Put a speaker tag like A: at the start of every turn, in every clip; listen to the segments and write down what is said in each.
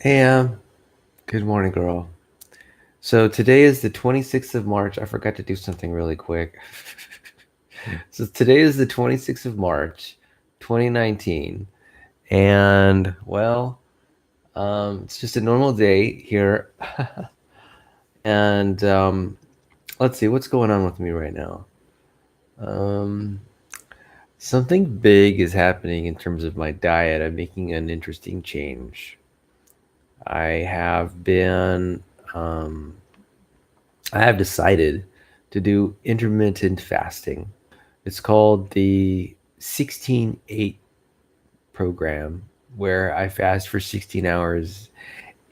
A: Hey, good morning, girl. So today is the 26th of March. I forgot to do something really quick. So today is the 26th of March, 2019. And it's just a normal day here. And let's see what's going on with me right now. Um, Something big is happening in terms of my diet. I'm making an interesting change. I have been um, I have decided to do intermittent fasting. It's called the 16-8 program, where I fast for 16 hours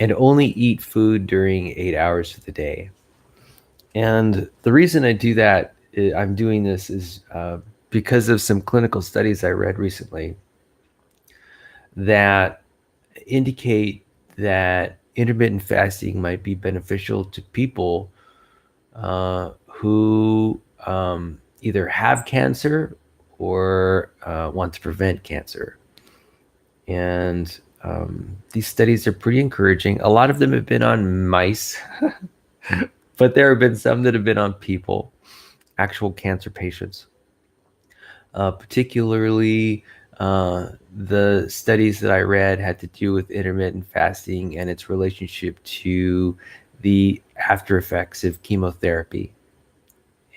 A: and only eat food during 8 hours of the day. And the reason I do that, I'm doing this is because of some clinical studies I read recently that indicate that intermittent fasting might be beneficial to people who either have cancer or want to prevent cancer. And these studies are pretty encouraging. A lot of them have been on mice, but there have been some that have been on people, actual cancer patients. Particularly, the studies that I read had to do with intermittent fasting and its relationship to the after effects of chemotherapy.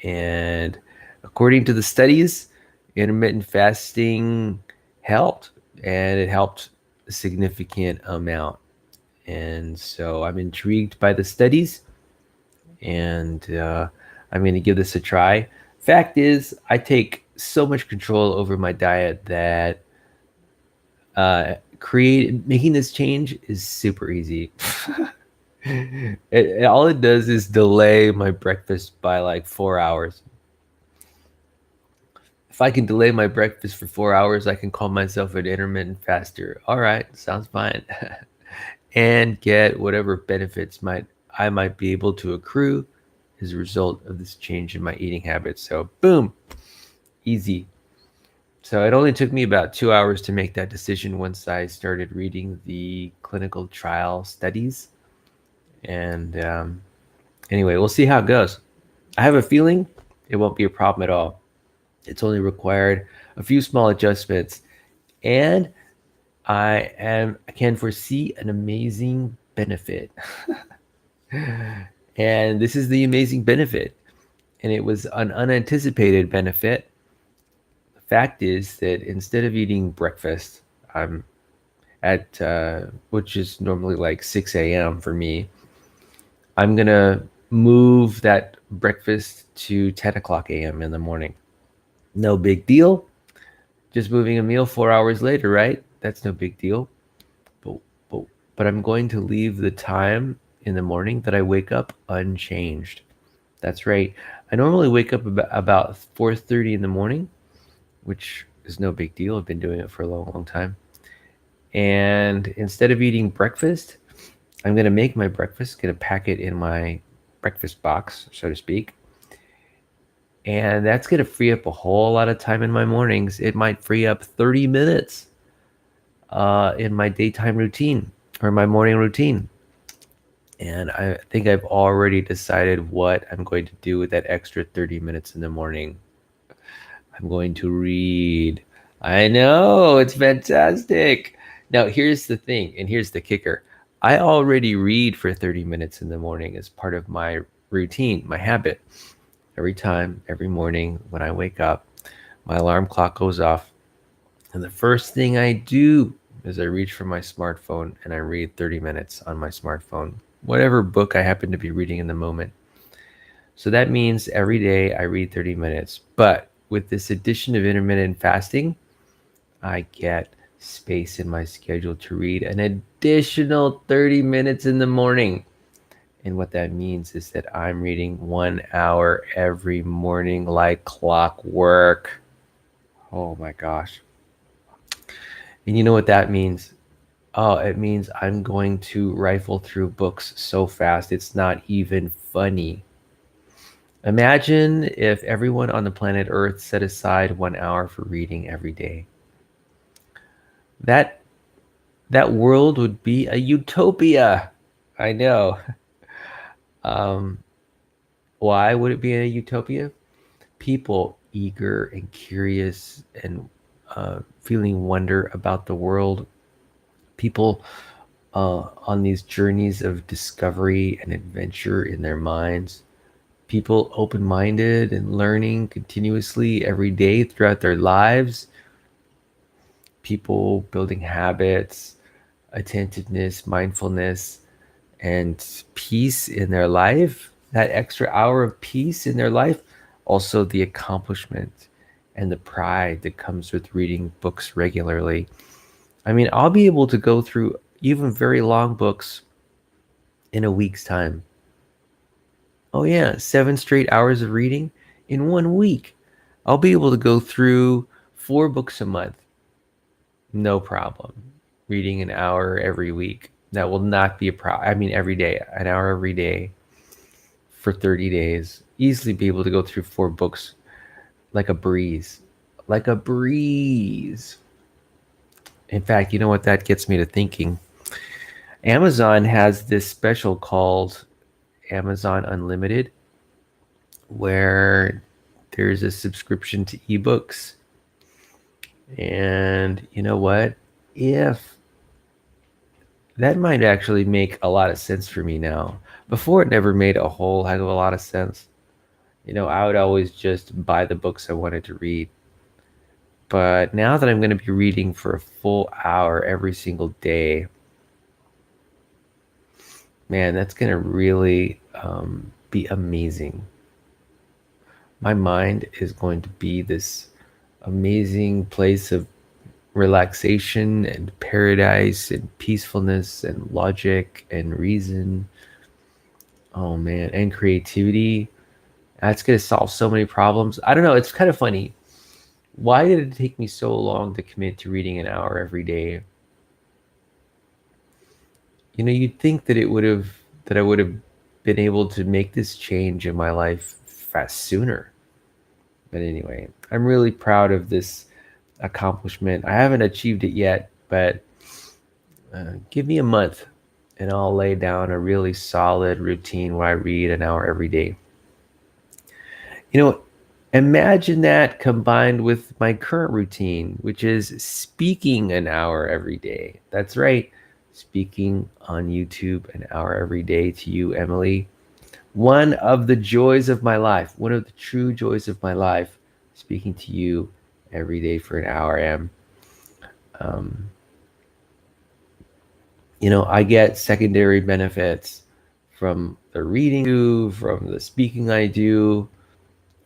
A: And according to the studies, intermittent fasting helped, and it helped a significant amount. And so I'm intrigued by the studies, and I'm going to give this a try. Fact is, I take so much control over my diet that create making this change is super easy. All it does is delay my breakfast by like 4 hours. If I can delay my breakfast for 4 hours, I can call myself an intermittent faster. All right, sounds fine. And get whatever benefits I might be able to accrue as a result of this change in my eating habits. So boom, easy. So it only took me about 2 hours to make that decision once I started reading the clinical trial studies. And anyway, we'll see how it goes. I have a feeling it won't be a problem at all. It's only required a few small adjustments, and I can foresee an amazing benefit. And this is the amazing benefit. And it was an unanticipated benefit. The fact is that instead of eating breakfast, I'm at which is normally like 6 a.m. for me. I'm gonna move that breakfast to 10 o'clock a.m. in the morning. No big deal. Just moving a meal 4 hours later, right? That's no big deal. But, but, but I'm going to leave the time in the morning that I wake up unchanged. That's right. I normally wake up about 4:30 in the morning, which is no big deal. I've been doing it for a long, long time. And instead of eating breakfast, I'm going to make my breakfast, going to pack it in my breakfast box, so to speak. And that's going to free up a whole lot of time in my mornings. It might free up 30 minutes in my daytime routine or my morning routine. And I think I've already decided what I'm going to do with that extra 30 minutes in the morning. I'm going to read. I know, it's fantastic. Now, here's the thing, and here's the kicker. I already read for 30 minutes in the morning as part of my routine, my habit. Every time, every morning when I wake up, my alarm clock goes off. And the first thing I do is I reach for my smartphone and I read 30 minutes on my smartphone, whatever book I happen to be reading in the moment. So that means every day I read 30 minutes. But with this addition of intermittent fasting, I get space in my schedule to read an additional 30 minutes in the morning. And what that means is that I'm reading 1 hour every morning like clockwork. Oh my gosh. And you know what that means? Oh, it means I'm going to rifle through books so fast, it's not even funny. Imagine if everyone on the planet Earth set aside 1 hour for reading every day. That That world would be a utopia. I know. Um, why would it be a utopia? People eager and curious and feeling wonder about the world. People on these journeys of discovery and adventure in their minds. People open minded and learning continuously every day throughout their lives. People building habits, attentiveness, mindfulness, and peace in their life. That extra hour of peace in their life. Also, the accomplishment and the pride that comes with reading books regularly. I mean, I'll be able to go through even very long books in a week's time. Oh, yeah, 7 straight hours of reading in 1 week. I'll be able to go through 4 books a month, no problem. Reading an hour every week. That will not be a problem. I mean, every day, an hour every day for 30 days. Easily be able to go through 4 books like a breeze. Like a breeze. In fact, you know what that gets me to thinking? Amazon has this special called Amazon Unlimited, where there's a subscription to ebooks. And you know what? If that might actually make a lot of sense for me now. Before, it never made a whole heck of a lot of sense. I would always just buy the books I wanted to read. But now that I'm going to be reading for a full hour every single day, man, that's going to really be amazing. My mind is going to be this amazing place of relaxation and paradise and peacefulness and logic and reason. Oh man, and creativity. That's going to solve so many problems. I don't know. It's kind of funny. Why did it take me so long to commit to reading an hour every day? You'd think that I would have been able to make this change in my life fast sooner. But anyway, I'm really proud of this accomplishment. I haven't achieved it yet, but give me a month and I'll lay down a really solid routine where I read an hour every day. You know, Imagine that combined with my current routine, which is speaking an hour every day. That's right, speaking on YouTube an hour every day to you, Emily. One of the joys of my life, one of the true joys of my life, speaking to you every day for an hour. Um, I get secondary benefits from the reading I do, from the speaking I do,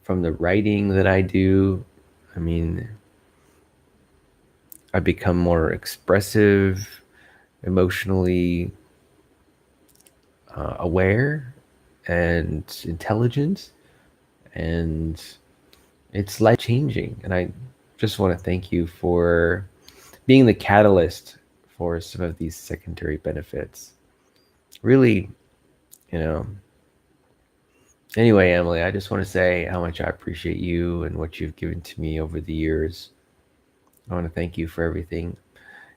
A: from the writing that I do. I mean, I become more expressive, emotionally aware, and intelligent, and it's life changing. And I just want to thank you for being the catalyst for some of these secondary benefits. Really, you know. Anyway, Emily, I just want to say how much I appreciate you and what you've given to me over the years. I want to thank you for everything.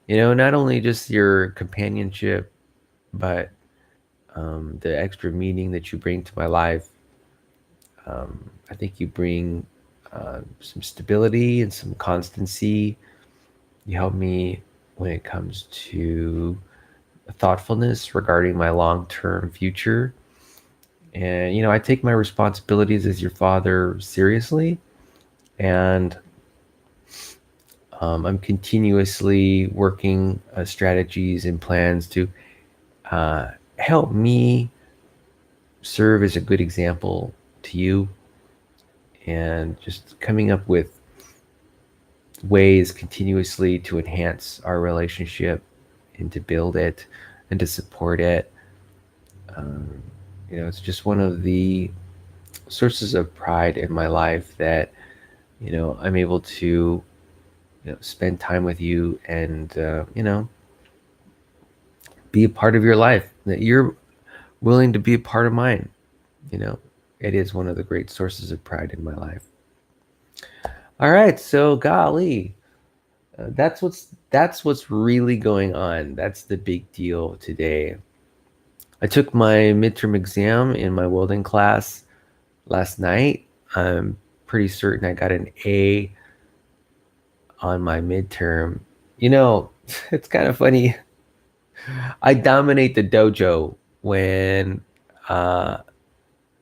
A: Not only just your companionship, but the extra meaning that you bring to my life. I think you bring some stability and some constancy. You help me when it comes to thoughtfulness regarding my long term future. And, I take my responsibilities as your father seriously. And I'm continuously working strategies and plans to help me serve as a good example to you, and just coming up with ways continuously to enhance our relationship and to build it and to support it. Um, it's just one of the sources of pride in my life that, I'm able to, spend time with you and, be a part of your life, that you're willing to be a part of mine. You know, it is one of the great sources of pride in my life. All right, so golly, That's what's really going on. That's the big deal today. I took my midterm exam in my welding class last night. I'm pretty certain I got an A on my midterm. You know, it's kind of funny. I dominate the dojo when uh,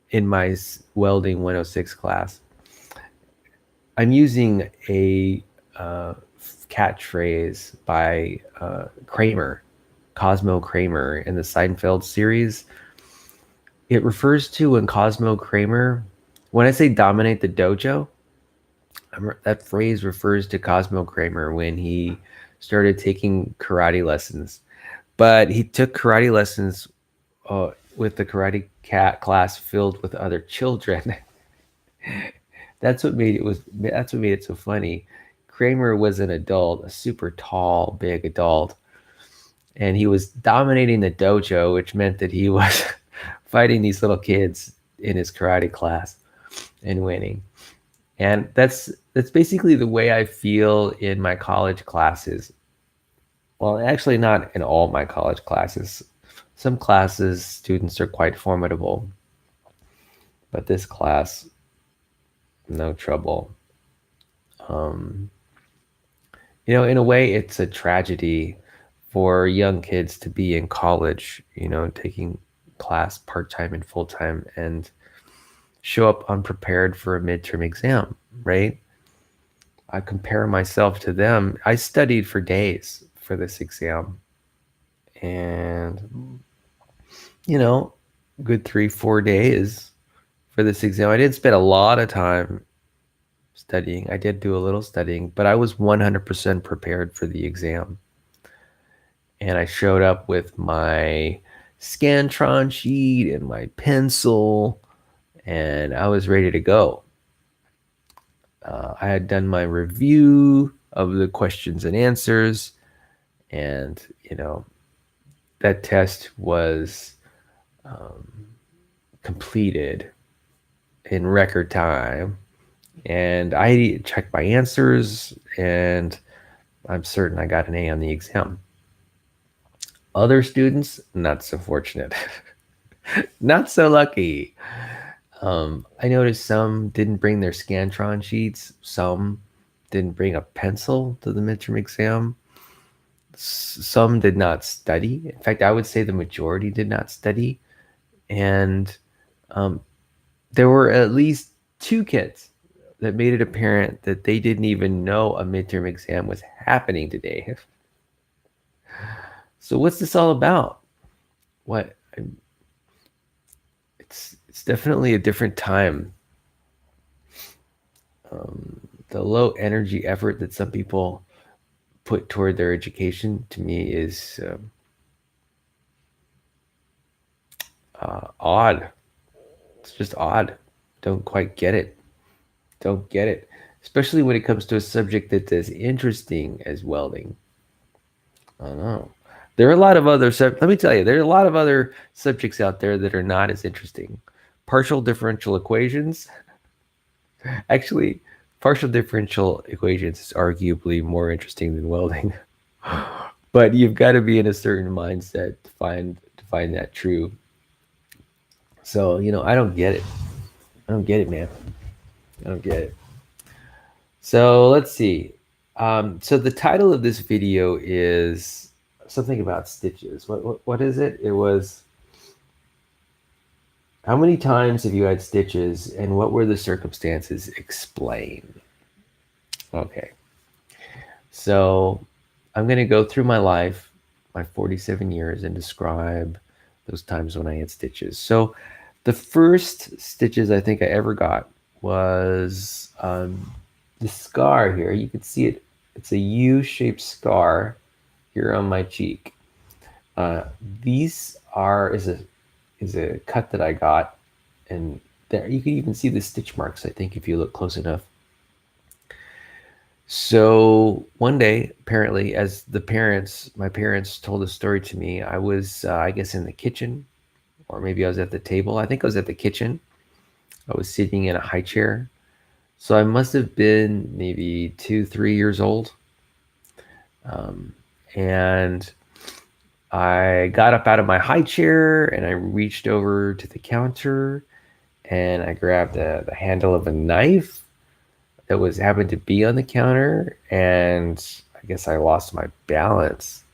A: in my welding 106 class. I'm using a catchphrase by Kramer, Cosmo Kramer in the Seinfeld series. It refers to when Cosmo Kramer, when I say dominate the dojo, that phrase refers to Cosmo Kramer when he started taking karate lessons. But he took karate lessons with the karate cat class filled with other children. That's what made it so funny. Kramer was an adult, a super tall, big adult, and he was dominating the dojo, which meant that he was fighting these little kids in his karate class and winning. And that's basically the way I feel in my college classes. Well, actually not in all my college classes. Some classes students are quite formidable, but this class, no trouble. Um, in a way, it's a tragedy for young kids to be in college, taking class part-time and full-time and show up unprepared for a midterm exam, right? I compare myself to them. I studied for days for this exam and, you know, good 3, 4 days for this exam. I didn't spend a lot of time studying. I did do a little studying, but I was 100% prepared for the exam. And I showed up with my Scantron sheet and my pencil, and I was ready to go. I had done my review of the questions and answers, and that test was completed in record time. And I checked my answers, and I'm certain I got an A on the exam. Other students, not so fortunate, not so lucky. I noticed some didn't bring their Scantron sheets. Some didn't bring a pencil to the midterm exam. Some did not study. In fact, I would say the majority did not study. And um, there were at least 2 kids that made it apparent that they didn't even know a midterm exam was happening today. So what's this all about? What? It's definitely a different time. The low energy effort that some people put toward their education to me is odd. It's just odd. Don't quite get it. Don't get it. Especially when it comes to a subject that's as interesting as welding. I don't know. There are a lot of other let me tell you, there are a lot of other subjects out there that are not as interesting. Partial differential equations. Actually, partial differential equations is arguably more interesting than welding. But you've got to be in a certain mindset to find that true. So, I don't get it. I don't get it, man. I don't get it. So let's see. So the title of this video is something about stitches. What is it? It was, how many times have you had stitches and what were the circumstances? Explain. Okay. So I'm going to go through my life, my 47 years, and describe those times when I had stitches. So the first stitches I think I ever got was the scar here. You can see it. It's a U-shaped scar here on my cheek. These is a cut that I got, and there you can even see the stitch marks, I think, if you look close enough. So one day, apparently, as my parents told a story to me, I was, I guess, in the kitchen, or maybe I was at the table. I think I was at the kitchen. I was sitting in a high chair. So I must have been maybe 2, 3 years old. Um, and I got up out of my high chair and I reached over to the counter and I grabbed the handle of a knife that was happened to be on the counter, and I guess I lost my balance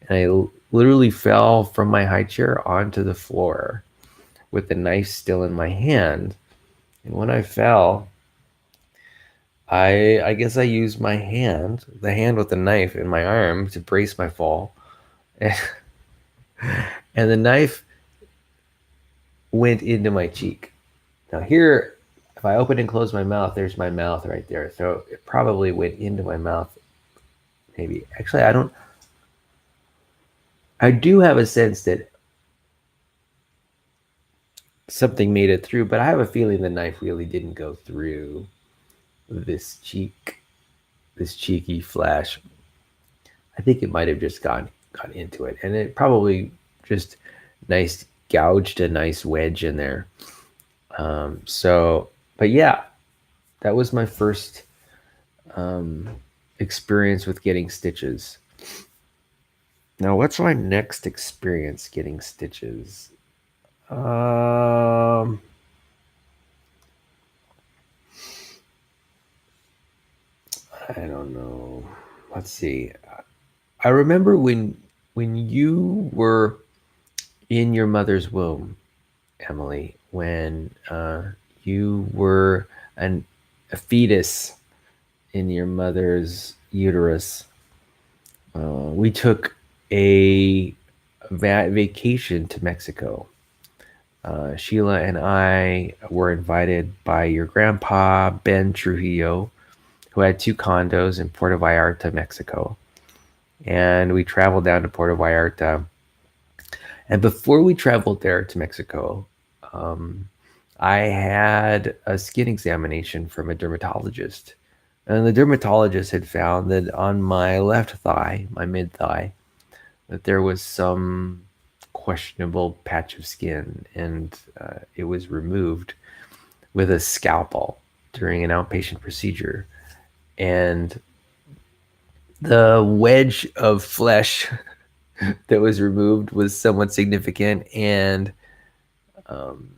A: and literally fell from my high chair onto the floor with the knife still in my hand. And when I fell, I guess I used my hand, the hand with the knife in my arm, to brace my fall. And, and the knife went into my cheek. Now here, if I open and close my mouth, there's my mouth right there. So it probably went into my mouth. Maybe. Actually, I don't. I do have a sense that something made it through, but I have a feeling the knife really didn't go through this this cheeky flesh. I think it might have just gone into it, and it probably just nice gouged a nice wedge in there. But yeah, that was my first um, experience with getting stitches. Now, what's my next experience getting stitches? I don't know. Let's see. I remember when you were in your mother's womb, Emily, when you were a fetus in your mother's uterus. We took a vacation to Mexico. Sheila and I were invited by your grandpa, Ben Trujillo, who had two condos in Puerto Vallarta, Mexico. And we traveled down to Puerto Vallarta. And before we traveled there to Mexico, um, I had a skin examination from a dermatologist. And the dermatologist had found that on my left thigh, my mid thigh, that there was some questionable patch of skin, and it was removed with a scalpel during an outpatient procedure. And the wedge of flesh that was removed was somewhat significant, and um,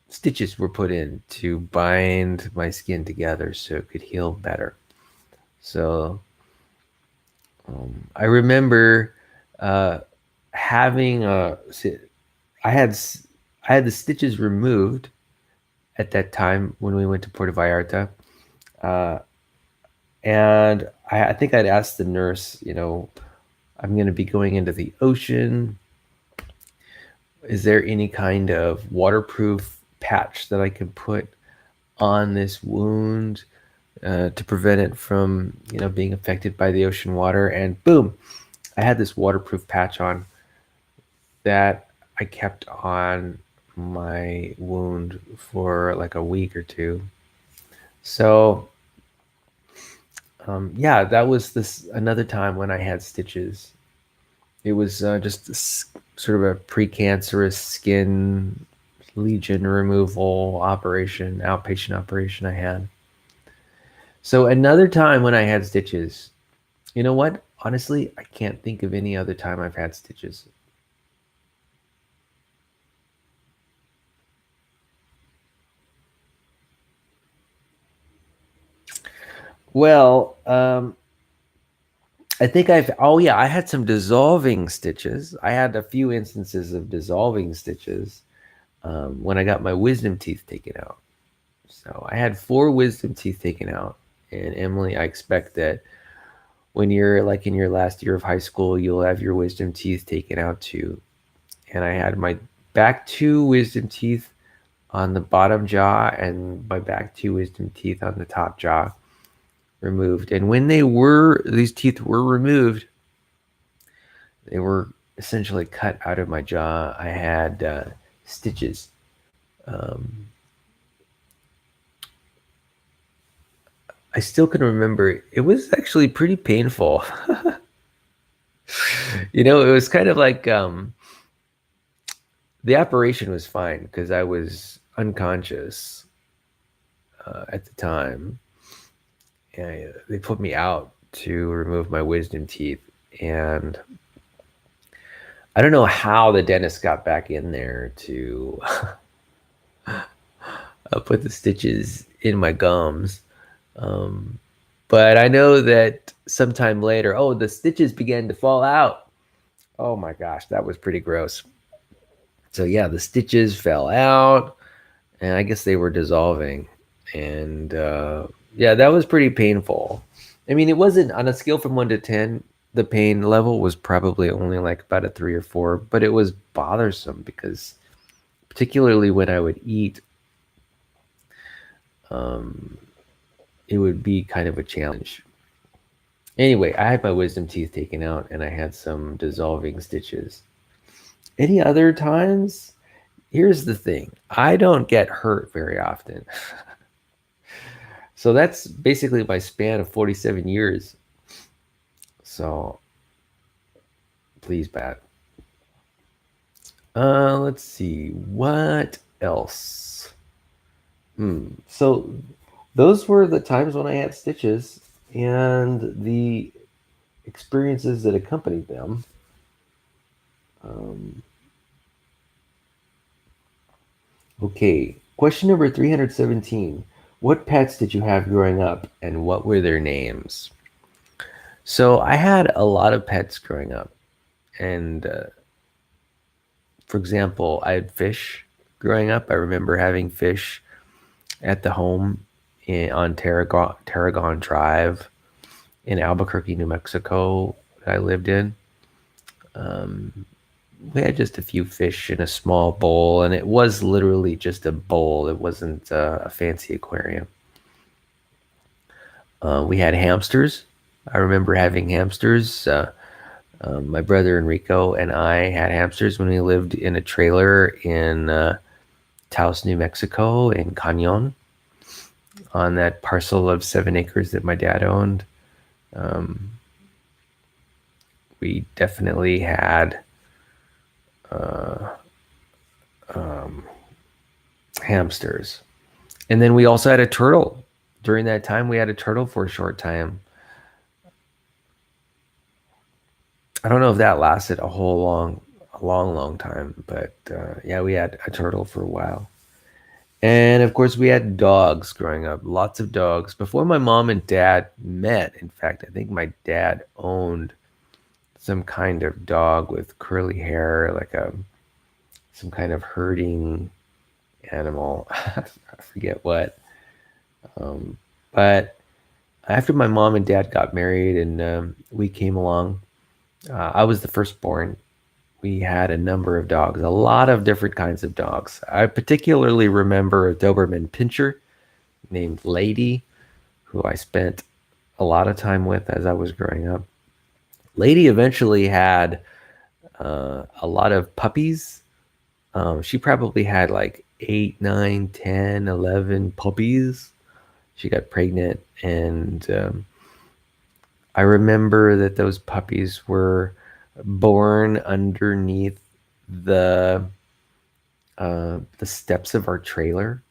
A: stitches were put in to bind my skin together so it could heal better. So I remember uh, having a. I had I had the stitches removed at that time when we went to Puerto Vallarta, uh, and I think I'd asked the nurse, I'm going to be going into the ocean. Is there any kind of waterproof patch that I can put on this wound to prevent it from, being affected by the ocean water? And boom, I had this waterproof patch on that I kept on my wound for like a week or two. So, yeah, that was this another time when I had stitches. It was just this sort of a precancerous skin lesion removal operation, outpatient operation I had. So another time when I had stitches, you know what? Honestly, I can't think of any other time I've had stitches. Well, I think oh yeah, I had some dissolving stitches. I had a few instances of dissolving stitches when I got my wisdom teeth taken out. So I had four wisdom teeth taken out. And Emily, I expect that when you're like in your last year of high school, you'll have your wisdom teeth taken out too. And I had my back two wisdom teeth on the bottom jaw and my back two wisdom teeth on the top jaw removed. And when these teeth were removed, they were essentially cut out of my jaw. I had stitches. Um, I still can remember it was actually pretty painful. It was kind of like the operation was fine because I was unconscious at the time. And they put me out to remove my wisdom teeth, And I don't know how the dentist got back in there to put the stitches in my gums. Um, but I know that sometime later, oh, the stitches began to fall out. Oh my gosh, that was pretty gross. So yeah, the stitches fell out, and I guess they were dissolving. And yeah, that was pretty painful. I mean, it wasn't on a scale from 1 to 10. The pain level was probably only like about a 3 or 4, but it was bothersome because, particularly when I would eat, um, it would be kind of a challenge. Anyway, I had my wisdom teeth taken out and I had some dissolving stitches. Any other times? Here's the thing, I don't get hurt very often. So that's basically my span of 47 years. So please, Pat. Let's see. What else? So those were the times when I had stitches and the experiences that accompanied them. Um, okay. Question number 317. What pets did you have growing up and what were their names? So I had a lot of pets growing up. And for example, I had fish growing up. I remember having fish at the home on Tarragon Drive in Albuquerque, New Mexico, that I lived in. Um, we had just a few fish in a small bowl, and it was literally just a bowl. It wasn't a fancy aquarium. We had hamsters. I remember having hamsters. My brother Enrico and I had hamsters when we lived in a trailer in Taos, New Mexico, in Cañon, on that parcel of 7 acres that my dad owned. Um, we definitely had uh, um, hamsters. And then we also had a turtle. During that time, we had a turtle for a short time. I don't know if that lasted a long time, but yeah, we had a turtle for a while. And of course, we had dogs growing up, lots of dogs. Before my mom and dad met, in fact, I think my dad owned some kind of dog with curly hair, like some kind of herding animal. I forget what. Um, but after my mom and dad got married and we came along, I was the firstborn. We had a number of dogs, a lot of different kinds of dogs. I particularly remember a Doberman Pinscher named Lady, who I spent a lot of time with as I was growing up. Lady eventually had a lot of puppies. She probably had like 8, 9, 10, 11 puppies. She got pregnant, and I remember that those puppies were born underneath the the steps of our trailer.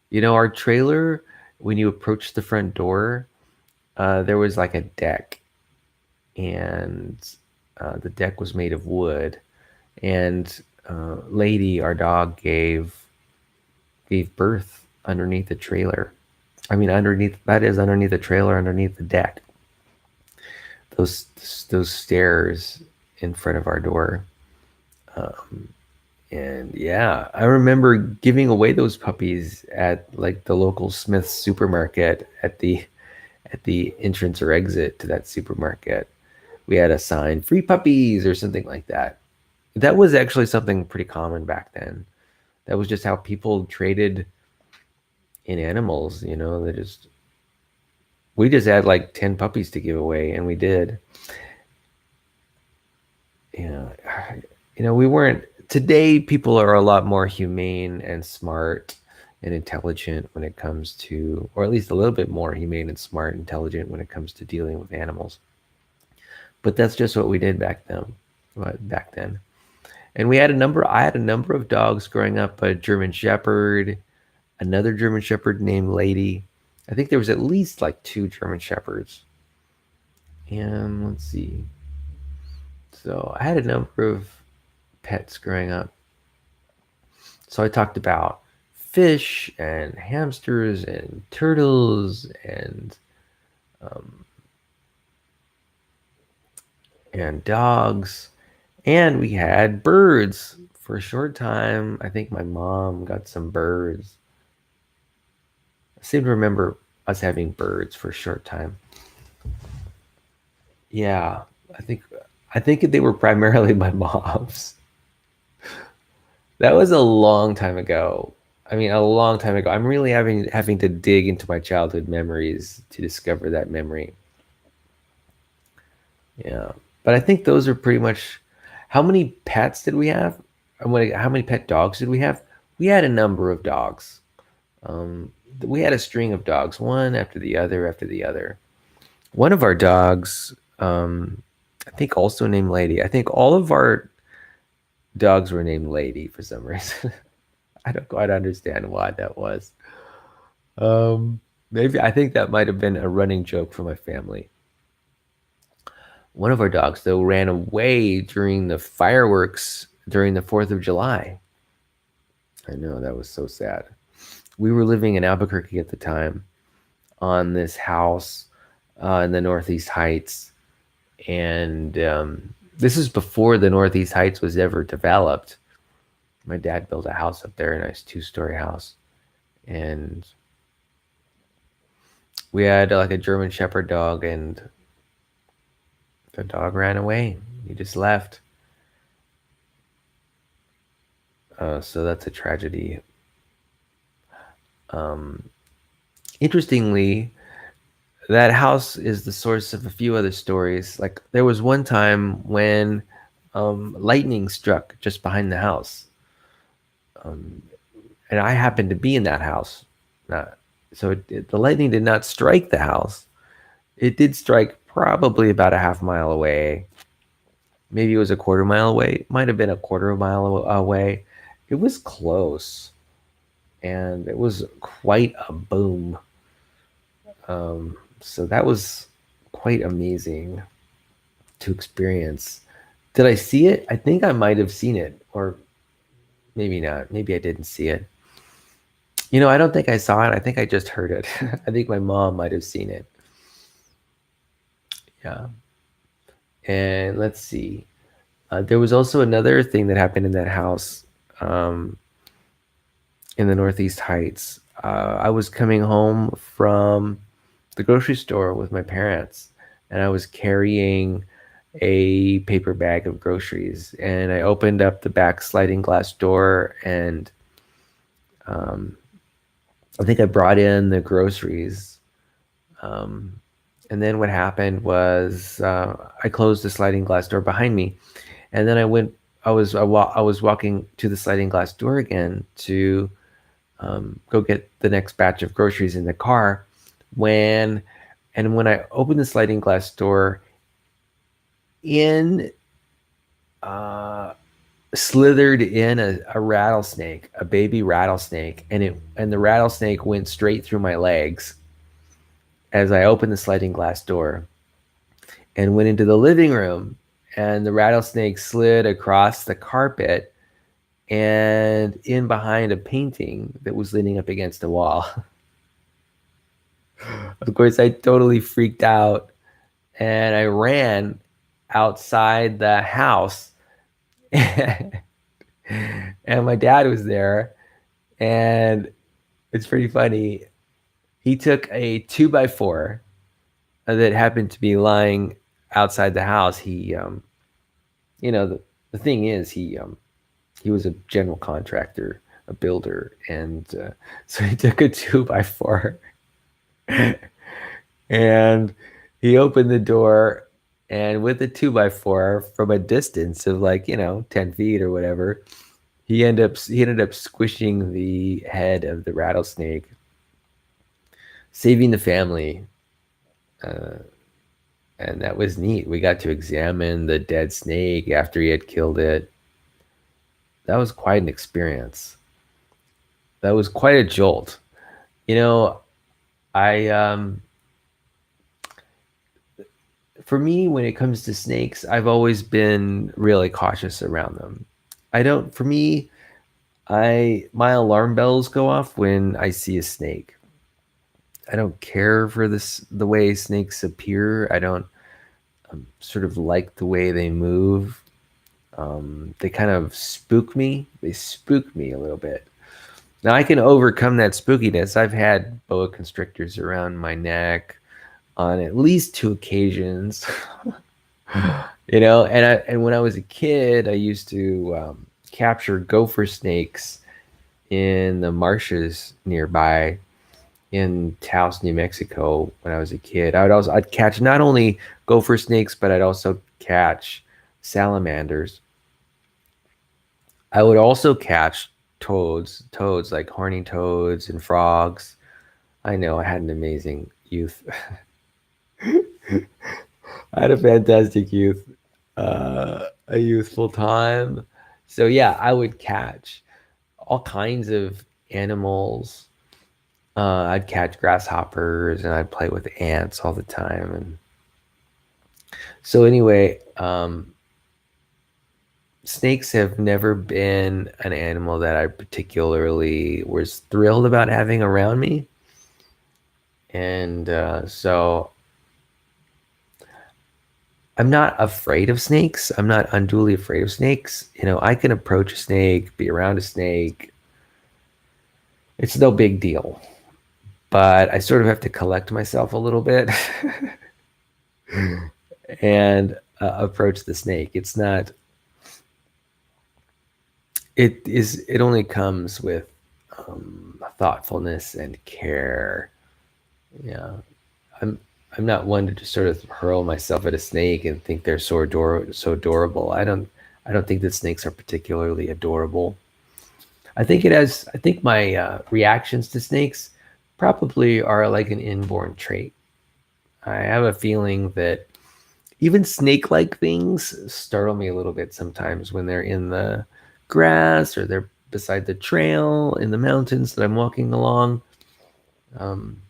A: You know, our trailer, when you approach the front door, there was like a deck, and the deck was made of wood. And Lady, our dog, gave birth underneath the trailer. I mean, underneath the trailer, underneath the deck. Those those stairs in front of our door. Um, and yeah, I remember giving away those puppies at like the local Smith's supermarket at the entrance or exit to that supermarket. We had a sign, free puppies or something like that. That was actually something pretty common back then. That was just how people traded in animals, you know, we just had like 10 puppies to give away and we did. You know, we weren't today people are a lot more humane and smart and intelligent when it comes to, or at least a little bit more humane and smart and intelligent when it comes to dealing with animals. But that's just what we did back then. And I had a number of dogs growing up, a German Shepherd, another German Shepherd named Lady. I think there was at least like 2 German Shepherds. And let's see. So I had a number of pets growing up. So I talked about fish and hamsters and turtles um, and dogs, and we had birds for a short time. I think my mom got some birds. I seem to remember us having birds for a short time. Yeah, I think I think they were primarily my mom's. That was a long time ago. I mean, a long time ago. I'm really having to dig into my childhood memories to discover that memory. Yeah, but I think those are pretty much. How many pets did we have? How many pet dogs did we have? We had a number of dogs. Um, we had a string of dogs, one after the other after the other. One of our dogs, I think, also named Lady. I think all of our dogs were named Lady for some reason. I don't quite understand why that was. Maybe I think that might have been a running joke for my family. One of our dogs, though, ran away during the fireworks during the 4th of July. I know that was so sad. We were living in Albuquerque at the time on this house in the Northeast Heights. And this is before the Northeast Heights was ever developed. My dad built a house up there, a nice 2-story house. And we had like a German Shepherd dog, and the dog ran away. He just left. So that's a tragedy. Um, Interestingly, that house is the source of a few other stories. Like there was one time when lightning struck just behind the house, um, and I happened to be in that house. Uh, the lightning did not strike the house. It did strike probably about a half mile away. Maybe it was a quarter mile away. It might have been a quarter of a mile away. It was close, and it was quite a boom. So that was quite amazing to experience. Did I see it? I think I might have seen it, or maybe not. Maybe I didn't see it. I don't think I saw it. I think I just heard it. I think my mom might have seen it. Yeah. And let's see. There was also another thing that happened in that house um, in the Northeast Heights. I was coming home from the grocery store with my parents, and I was carrying a paper bag of groceries. And I opened up the back sliding glass door, and um, I think I brought in the groceries. Um, and then what happened was I closed the sliding glass door behind me, and then I went. I was walking to the sliding glass door again to go get the next batch of groceries in the car. When when I opened the sliding glass door, in uh, slithered in a rattlesnake, a baby rattlesnake, and the rattlesnake went straight through my legs as I opened the sliding glass door and went into the living room, and the rattlesnake slid across the carpet and in behind a painting that was leaning up against a wall. Of course, I totally freaked out, and I ran outside the house. And my dad was there, and it's pretty funny. He took a 2x4 that happened to be lying outside the house. The thing is, he was a general contractor, a builder, and so he took a 2x4 and he opened the door, and with the 2x4 from a distance of 10 feet or whatever, he ended up squishing the head of the rattlesnake, saving the family. Uh, and that was neat. We got to examine the dead snake after he had killed it. That was quite an experience. That was quite a jolt. You know, I For me, when it comes to snakes, I've always been really cautious around them. I don't, for me, my alarm bells go off when I see a snake. I don't care for the way snakes appear. I don't sort of like the way they move. They kind of spook me. They spook me a little bit. Now I can overcome that spookiness. I've had boa constrictors around my neck on at least two occasions. And when I was a kid, I used to capture gopher snakes in the marshes nearby in Taos, New Mexico. When I was a kid, I'd catch not only gopher snakes, but I'd also catch salamanders. I would also catch toads like horny toads and frogs. I know I had an amazing youth. I had a fantastic youth, a youthful time. So yeah, I would catch all kinds of animals. I'd catch grasshoppers and I'd play with ants all the time. And so anyway, snakes have never been an animal that I particularly was thrilled about having around me. And so I'm not afraid of snakes. I'm not unduly afraid of snakes. I can approach a snake, be around a snake. It's no big deal. But I sort of have to collect myself a little bit and approach the snake. It only comes with thoughtfulness and care. Yeah. I'm I'm not one to just sort of hurl myself at a snake and think they're so adorable. I don't think that snakes are particularly adorable. I think my reactions to snakes probably are like an inborn trait. I have a feeling that even snake-like things startle me a little bit sometimes when they're in the grass or they're beside the trail in the mountains that I'm walking along. Um,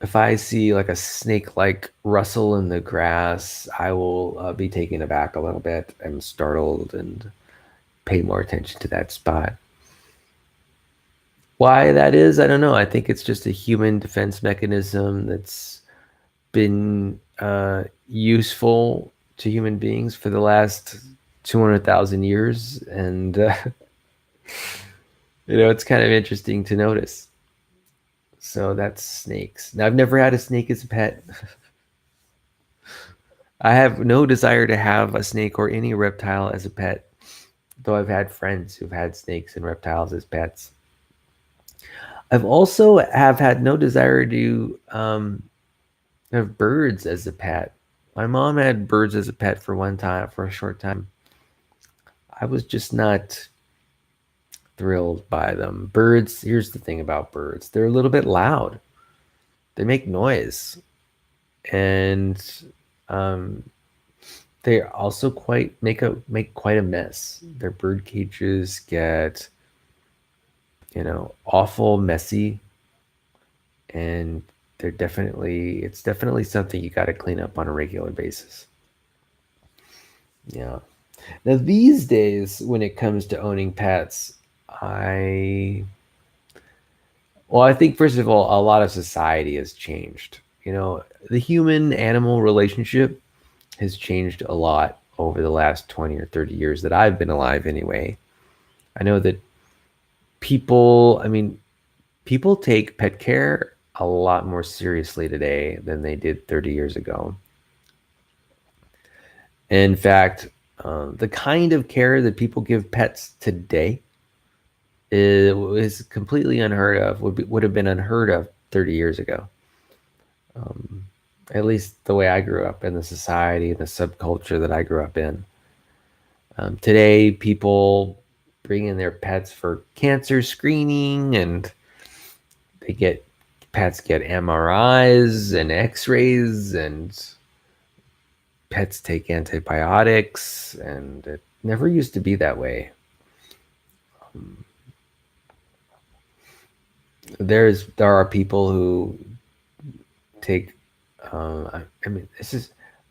A: if I see like a snake-like rustle in the grass, I will be taken aback a little bit and startled and pay more attention to that spot. Why that is, I don't know. I think it's just a human defense mechanism that's been useful to human beings for the last 200,000 years. And, it's kind of interesting to notice. So that's snakes. Now, I've never had a snake as a pet. I have no desire to have a snake or any reptile as a pet, though I've had friends who've had snakes and reptiles as pets. I've also have had no desire to have birds as a pet. My mom had birds as a pet for a short time. I was just not thrilled by them. Birds, here's the thing about birds. They're a little bit loud. They make noise. And um, they also make quite a mess. Their bird cages get, awful messy, and it's definitely something you got to clean up on a regular basis. Yeah. Now these days, when it comes to owning pets, I I think first of all, a lot of society has changed. The human animal relationship has changed a lot over the last 20 or 30 years that I've been alive anyway. I know that people take pet care a lot more seriously today than they did 30 years ago. In fact, the kind of care that people give pets today is completely unheard of. Would have been unheard of 30 years ago. Um, at least the way I grew up in the society and the subculture that I grew up in. Today, people bring in their pets for cancer screening, and they get pets get MRIs and X-rays, and pets take antibiotics, and it never used to be that way. Um, there are people who take I mean,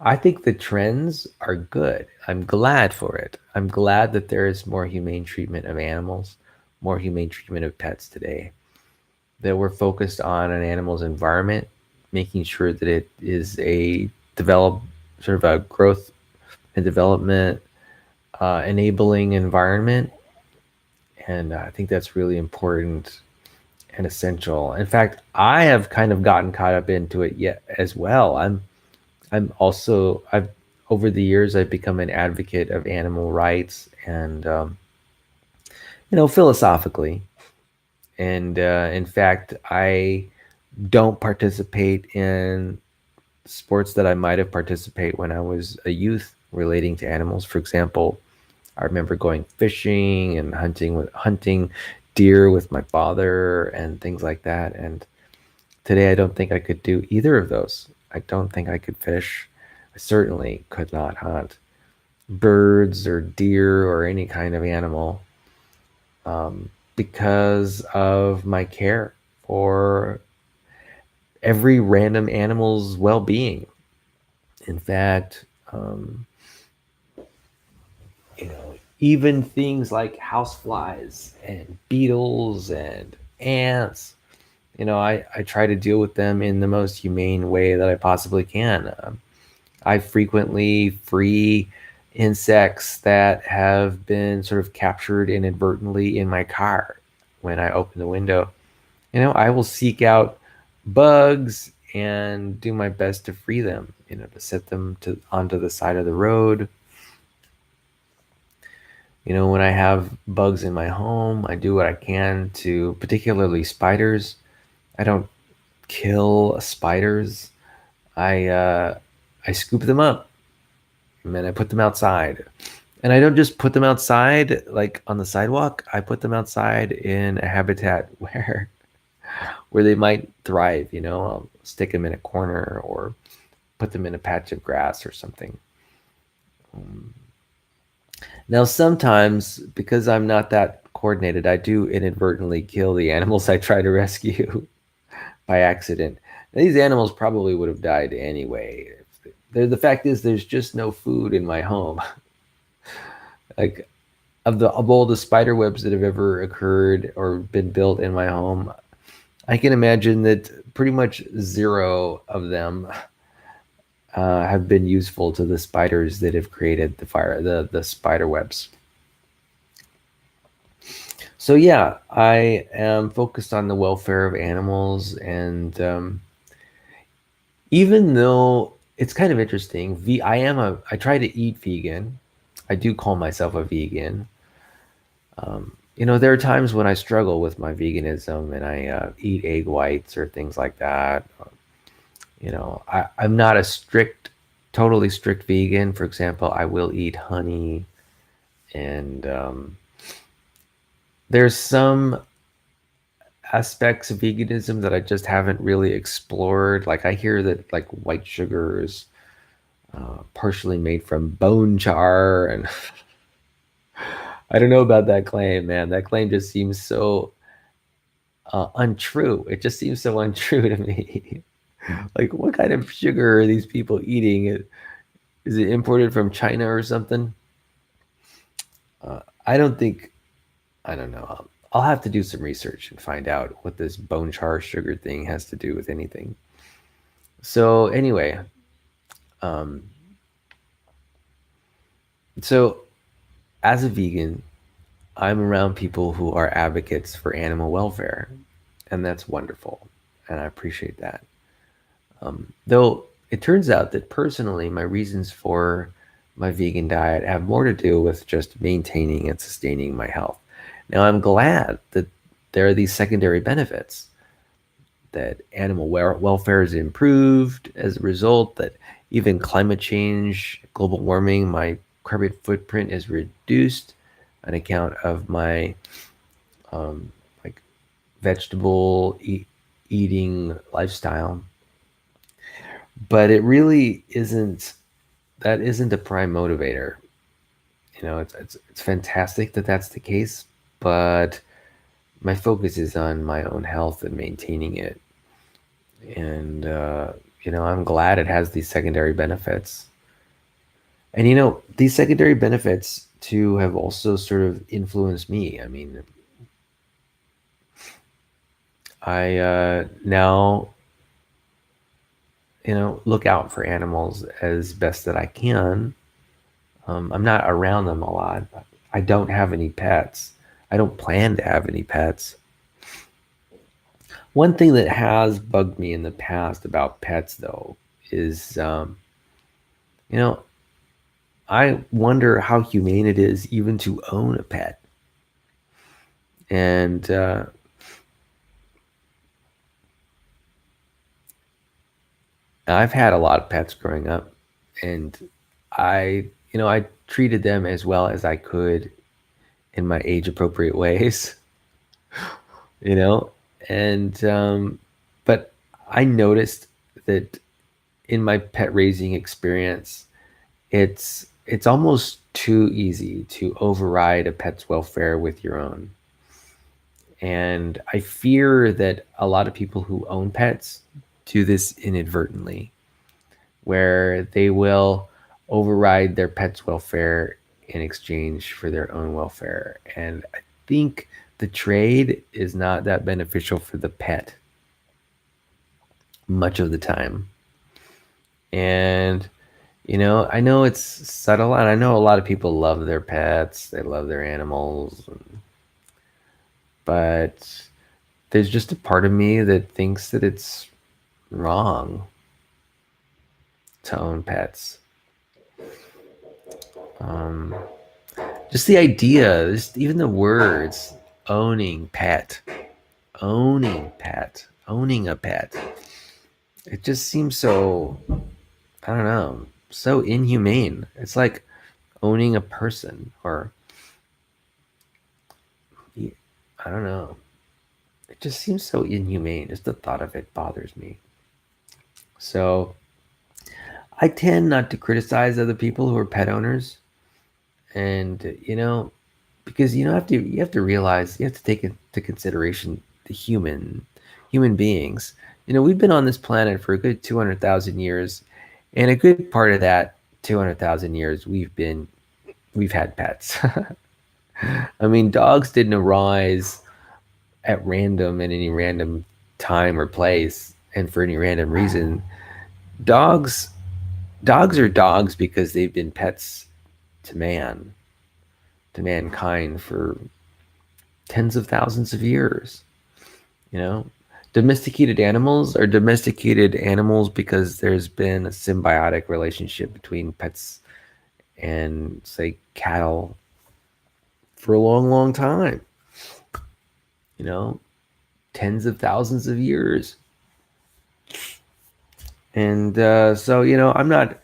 A: I think the trends are good. I'm glad for it. I'm glad that there is more humane treatment of animals, more humane treatment of pets today, that we're focused on an animal's environment, making sure that it is a develop sort of a growth and development enabling environment. And I think that's really important and essential. In fact, I have kind of gotten caught up into it yet as well. I'm also I've over the years I've become an advocate of animal rights and philosophically. And in fact, I don't participate in sports that I might have participated when I was a youth relating to animals. For example, I remember going fishing and hunting deer with my father and things like that. And today I don't think I could do either of those. I don't think I could fish. I certainly could not hunt birds or deer or any kind of animal because of my care for every random animal's well-being. In fact, even things like houseflies and beetles and ants, I try to deal with them in the most humane way that I possibly can. I frequently free insects that have been sort of captured inadvertently in my car when I open the window. I will seek out bugs and do my best to free them, to set them onto the side of the road. When I have bugs in my home, I do what I can to, particularly spiders. I don't kill spiders. I scoop them up and then I put them outside. And I don't just put them outside like on the sidewalk. I put them outside in a habitat where they might thrive. I'll stick them in a corner or put them in a patch of grass or something. Now, sometimes because I'm not that coordinated, I do inadvertently kill the animals I try to rescue by accident. Now, these animals probably would have died anyway. The fact is, there's just no food in my home. Like of all the spider webs that have ever occurred or been built in my home, I can imagine that pretty much zero of them have been useful to the spiders that have created the spider webs. So yeah, I am focused on the welfare of animals, and even though it's kind of interesting, I try to eat vegan. I do call myself a vegan. There are times when I struggle with my veganism and I eat egg whites or things like that. I'm not a totally strict vegan. For example, I will eat honey, and there's some aspects of veganism that I just haven't really explored. Like I hear that like white sugar is partially made from bone char, and I don't know about that claim, man. That claim just seems so untrue. It just seems so untrue to me. Like, what kind of sugar are these people eating? Is it imported from China or something? I don't think. I don't know. I'll have to do some research and find out what this bone char sugar thing has to do with anything. So anyway, um, so as a vegan, I'm around people who are advocates for animal welfare, and that's wonderful, and I appreciate that. Though it turns out that personally, my reasons for my vegan diet have more to do with just maintaining and sustaining my health. Now, I'm glad that there are these secondary benefits, that animal welfare is improved as a result, that even climate change, global warming, my carbon footprint is reduced on account of my like eating lifestyle. But it really isn't. That isn't a prime motivator. It's fantastic that that's the case, but my focus is on my own health and maintaining it. And I'm glad it has these secondary benefits. And these secondary benefits too have also sort of influenced me. I mean, I now look out for animals as best that I can. I'm not around them a lot. I don't have any pets. I don't plan to have any pets. One thing that has bugged me in the past about pets, though, is you know I wonder how humane it is even to own a pet. And I've had a lot of pets growing up, and I treated them as well as I could in my age appropriate ways, you know, and but I noticed that in my pet raising experience, it's almost too easy to override a pet's welfare with your own. And I fear that a lot of people who own pets do this inadvertently, where they will override their pet's welfare in exchange for their own welfare. And I think the trade is not that beneficial for the pet much of the time. And, I know it's subtle, and I know a lot of people love their pets, they love their animals, but there's just a part of me that thinks that it's wrong to own pets. Um, just the idea, just even the words, owning pet, owning a pet. It just seems so, I don't know, so inhumane. It's like owning a person, or I don't know. It just seems so inhumane. Just the thought of it bothers me. So I tend not to criticize other people who are pet owners, and because you have to realize, you have to take into consideration the human beings. We've been on this planet for a good 200,000 years, and a good part of that 200,000 years we've had pets. I mean, dogs didn't arise at random in any random time or place and for any random reason. Dogs dogs are dogs because they've been pets to mankind for tens of thousands of years. You know, domesticated animals are domesticated animals because there's been a symbiotic relationship between pets and, say, cattle for a long, long time. You know, tens of thousands of years. And so, I'm not.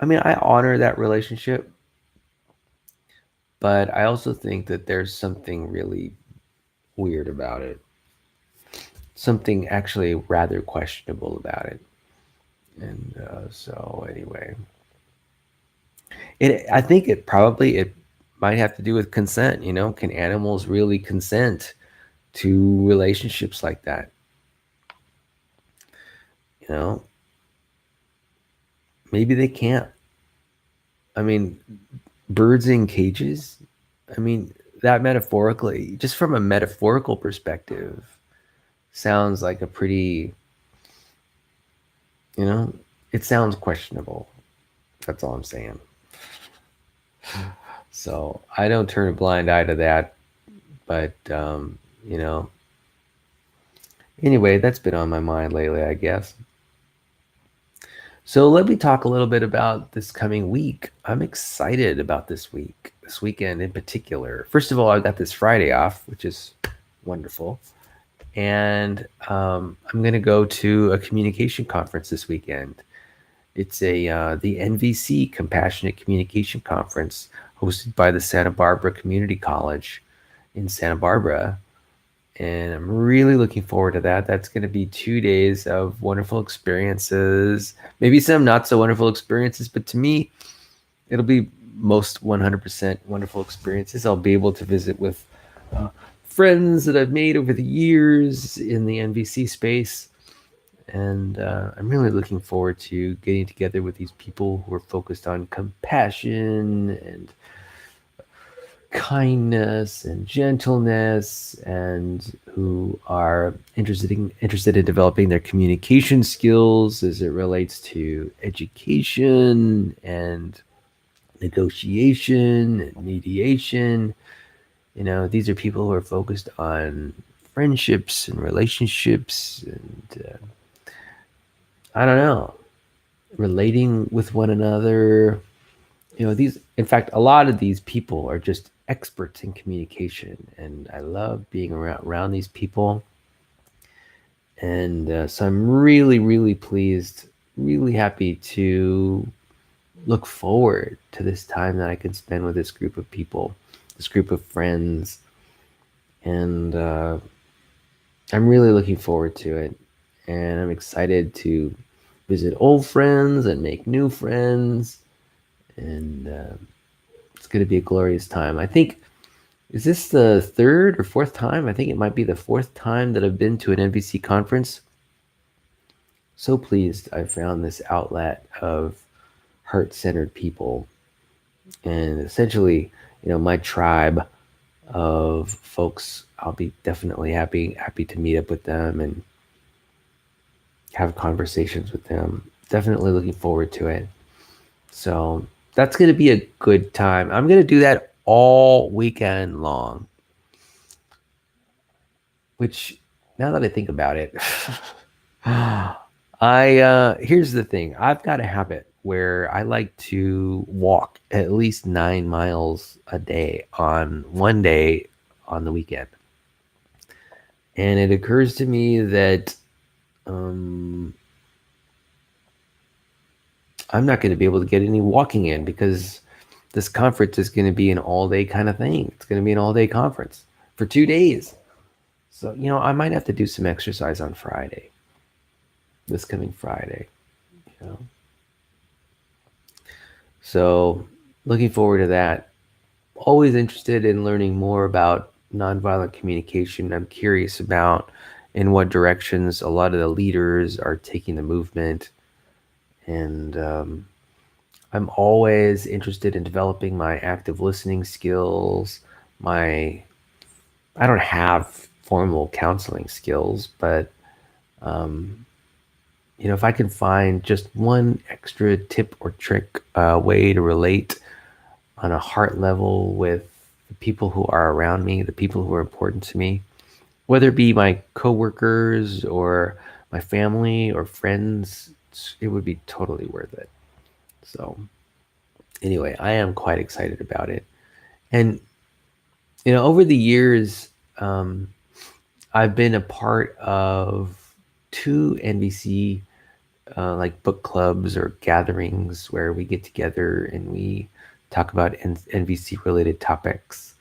A: I mean, I honor that relationship, but I also think that there's something really weird about it. Something actually rather questionable about it. And so anyway, I think it might have to do with consent. Can animals really consent to relationships like that? You know, maybe they can't. I mean, birds in cages. I mean, that metaphorically, just from a metaphorical perspective, sounds like a pretty, you know, it sounds questionable. That's all I'm saying. So I don't turn a blind eye to that. But, you know, anyway, that's been on my mind lately, I guess. So let me talk a little bit about this coming week. I'm excited about this weekend in particular. First of all, I've got this Friday off, which is wonderful. And I'm going to go to a communication conference this weekend. It's the NVC Compassionate Communication Conference hosted by the Santa Barbara Community College in Santa Barbara. And I'm really looking forward to that. That's going to be 2 days of wonderful experiences, maybe some not so wonderful experiences, but to me, it'll be most 100% wonderful experiences. I'll be able to visit with friends that I've made over the years in the NVC space. And I'm really looking forward to getting together with these people who are focused on compassion and kindness and gentleness, and who are interested in developing their communication skills as it relates to education and negotiation and mediation. These are people who are focused on friendships and relationships, and I don't know, relating with one another. These, in fact, a lot of these people are just experts in communication, and I love being around these people. And so I'm really, really pleased, really happy to look forward to this time that I can spend with this group of people, this group of friends. And I'm really looking forward to it. And I'm excited to visit old friends and make new friends. And it's going to be a glorious time. I think, is this the third or fourth time? I think it might be the fourth time that I've been to an NVC conference. So pleased I found this outlet of heart-centered people, and essentially, my tribe of folks. I'll be definitely happy to meet up with them and have conversations with them. Definitely looking forward to it. So that's going to be a good time. I'm going to do that all weekend long, which, now that I think about it, here's the thing. I've got a habit where I like to walk at least 9 miles a day on one day on the weekend. And it occurs to me that um, I'm not going to be able to get any walking in, because this conference is going to be an all day kind of thing. It's going to be an all day conference for 2 days. So, I might have to do some exercise on Friday, this coming Friday, you know. So, looking forward to that. Always interested in learning more about nonviolent communication. I'm curious about in what directions a lot of the leaders are taking the movement. And I'm always interested in developing my active listening skills. I don't have formal counseling skills, but um, if I can find just one extra tip or trick, way to relate on a heart level with the people who are around me, the people who are important to me, whether it be my coworkers or my family or friends, it would be totally worth it. So anyway, I am quite excited about it. And over the years, um, I've been a part of two NBC like book clubs or gatherings where we get together and we talk about NVC related topics,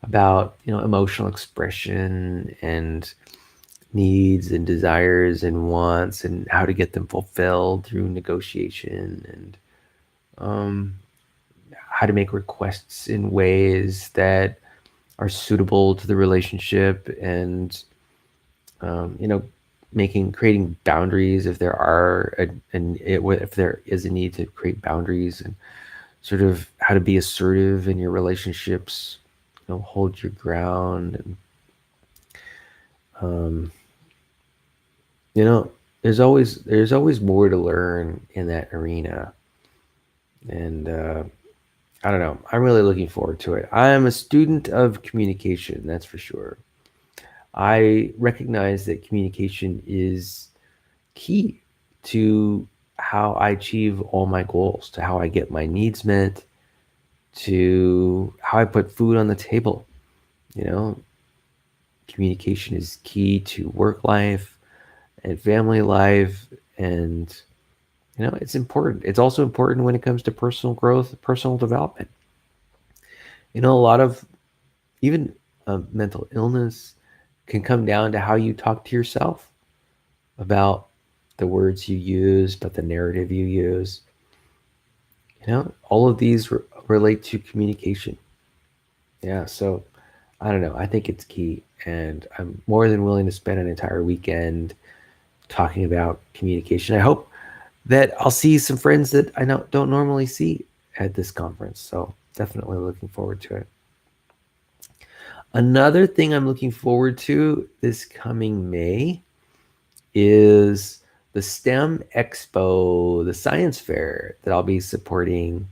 A: about emotional expression and needs and desires and wants, and how to get them fulfilled through negotiation, and um, how to make requests in ways that are suitable to the relationship, and creating boundaries if there are, if there is a need to create boundaries, and sort of how to be assertive in your relationships, hold your ground, and um, you know, there's always more to learn in that arena, and I don't know. I'm really looking forward to it. I am a student of communication, that's for sure. I recognize that communication is key to how I achieve all my goals, to how I get my needs met, to how I put food on the table. You know, Communication is key to work life and family life, and it's important. It's also important when it comes to personal growth, personal development. A lot of even mental illness can come down to how you talk to yourself, about the words you use, about the narrative you use. All of these relate to communication. Yeah, so I don't know. I think it's key, and I'm more than willing to spend an entire weekend talking about communication. I hope that I'll see some friends that I don't normally see at this conference. So definitely looking forward to it. Another thing I'm looking forward to this coming May is the STEM Expo, the science fair that I'll be supporting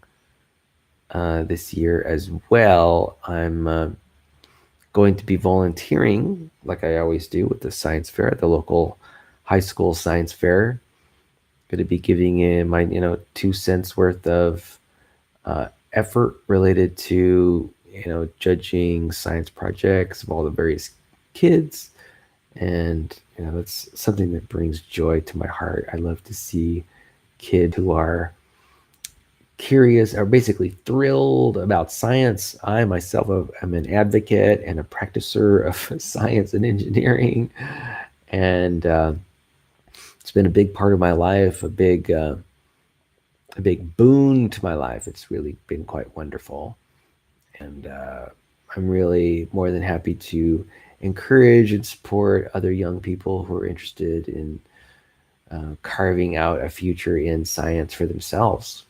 A: this year as well. I'm going to be volunteering, like I always do, with the science fair at the local high school science fair. Going to be giving in my 2 cents worth of effort related to judging science projects of all the various kids, and that's something that brings joy to my heart. I love to see kids who are curious, are basically thrilled about science. I myself am an advocate and a practicer of science and engineering, and it's been a big part of my life, a big boon to my life. It's really been quite wonderful, and I'm really more than happy to encourage and support other young people who are interested in carving out a future in science for themselves.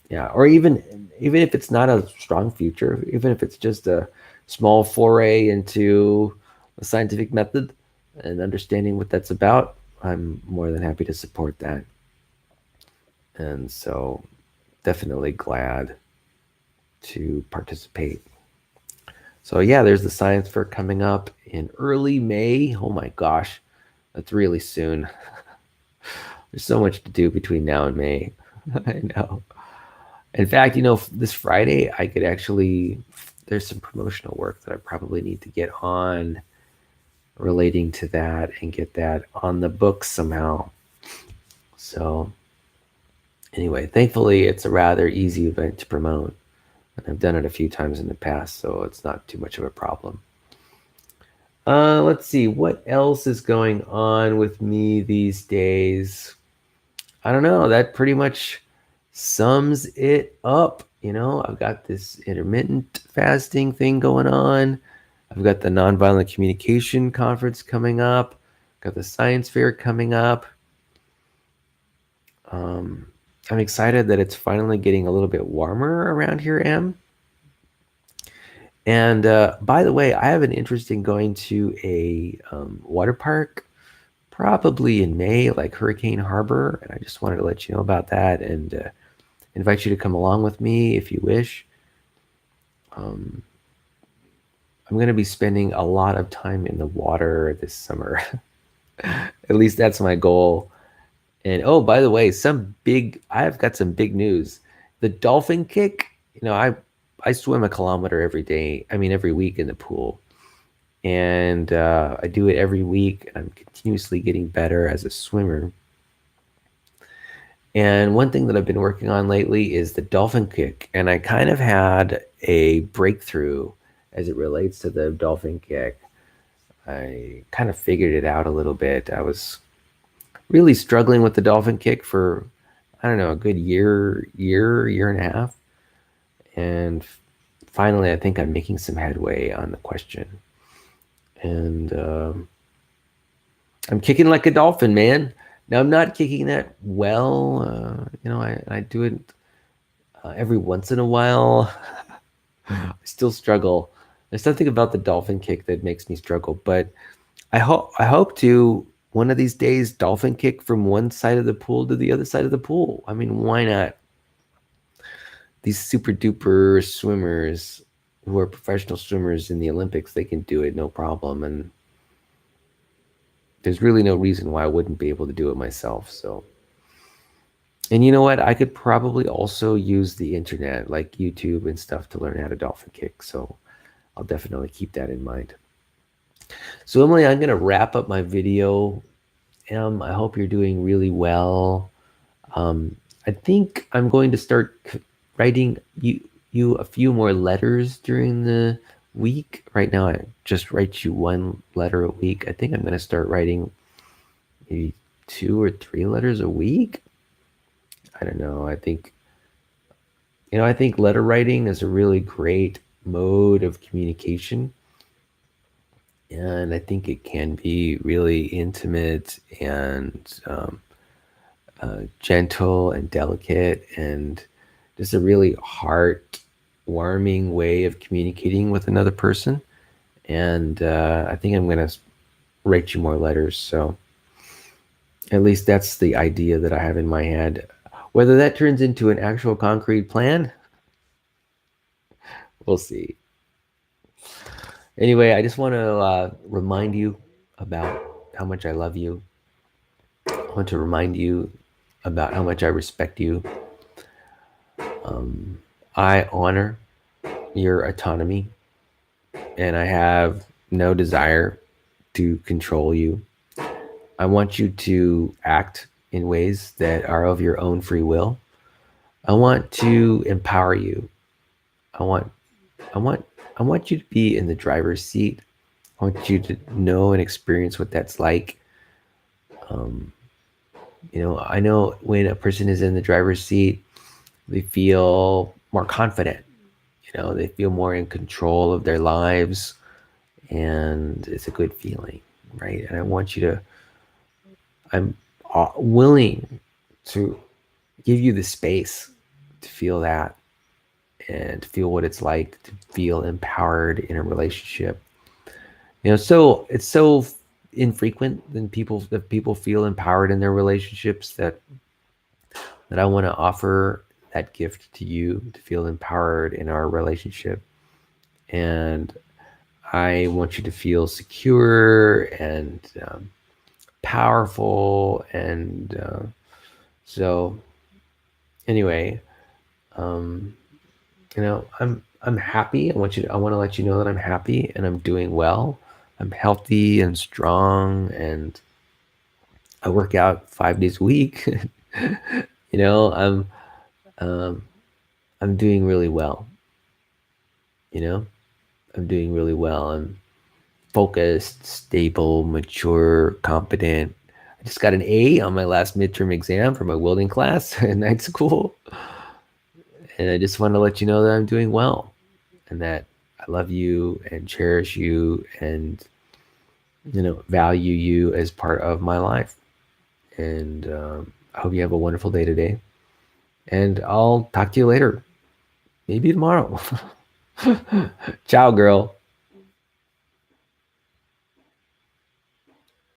A: Yeah, or even if it's not a strong future, even if it's just a small foray into the scientific method and understanding what that's about, I'm more than happy to support that. And so definitely glad to participate. So yeah, there's the science fair coming up in early May. Oh my gosh, that's really soon. There's so much to do between now and May. I know. In fact, this Friday I could actually, there's some promotional work that I probably need to get on relating to that and get that on the books somehow. So anyway, thankfully it's a rather easy event to promote. And I've done it a few times in the past, so it's not too much of a problem. Let's see what else is going on with me these days. I don't know. That pretty much sums it up. I've got this intermittent fasting thing going on. I've got the nonviolent communication conference coming up. Got the science fair coming up. Um, I'm excited that it's finally getting a little bit warmer around here, Em. And by the way, I have an interest in going to a water park probably in May, like Hurricane Harbor. And I just wanted to let you know about that and invite you to come along with me if you wish. Um, I'm going to be spending a lot of time in the water this summer. At least that's my goal. And oh, by the way, I've got some big news. The dolphin kick, I swim a kilometer every day. I mean, every week in the pool. And I do it every week. And I'm continuously getting better as a swimmer. And one thing that I've been working on lately is the dolphin kick. And I kind of had a breakthrough as it relates to the dolphin kick. I kind of figured it out a little bit. I was really struggling with the dolphin kick for, I don't know, a good year and a half. And finally, I think I'm making some headway on the question. And I'm kicking like a dolphin, man. Now, I'm not kicking that well. I do it every once in a while. I still struggle. There's something about the dolphin kick that makes me struggle, but I hope to one of these days dolphin kick from one side of the pool to the other side of the pool. I mean, why not? These super duper swimmers who are professional swimmers in the Olympics, they can do it no problem, and there's really no reason why I wouldn't be able to do it myself. So, and you know what? I could probably also use the internet, like YouTube and stuff, to learn how to dolphin kick. So I'll definitely keep that in mind. So Emily, I'm gonna wrap up my video. I hope you're doing really well. I think I'm going to start writing you a few more letters during the week. Right now, I just write you one letter a week. I think I'm going to start writing maybe 2 or 3 letters a week. I don't know. I think letter writing is a really great mode of communication. and I think it can be really intimate and gentle and delicate, and just a really heart-warming way of communicating with another person. And I think I'm going to write you more letters. So at least that's the idea that I have in my head. Whether that turns into an actual concrete plan, we'll see. Anyway, I just want to remind you about how much I love you. I want to remind you about how much I respect you. Um, I honor your autonomy, and I have no desire to control you. I want you to act in ways that are of your own free will. I want to empower you. I want I want I want you to be in the driver's seat. I want you to know and experience what that's like. Um, I know when a person is in the driver's seat, they feel more confident. They feel more in control of their lives, and it's a good feeling, right? And I'm willing to give you the space to feel that and to feel what it's like to feel empowered in a relationship. So it's so infrequent that people feel empowered in their relationships that I want to offer that gift to you to feel empowered in our relationship. And I want you to feel secure and powerful. And so, anyway, um, I'm happy. I want to let you know that I'm happy and I'm doing well. I'm healthy and strong, and I work out 5 days a week. you know, I'm um, I'm doing really well. You know, I'm doing really well. I'm focused, stable, mature, competent. I just got an A on my last midterm exam for my welding class in night school, and I just want to let you know that I'm doing well and that I love you and cherish you and value you as part of my life. And I hope you have a wonderful day today. And I'll talk to you later. Maybe tomorrow. Ciao, girl.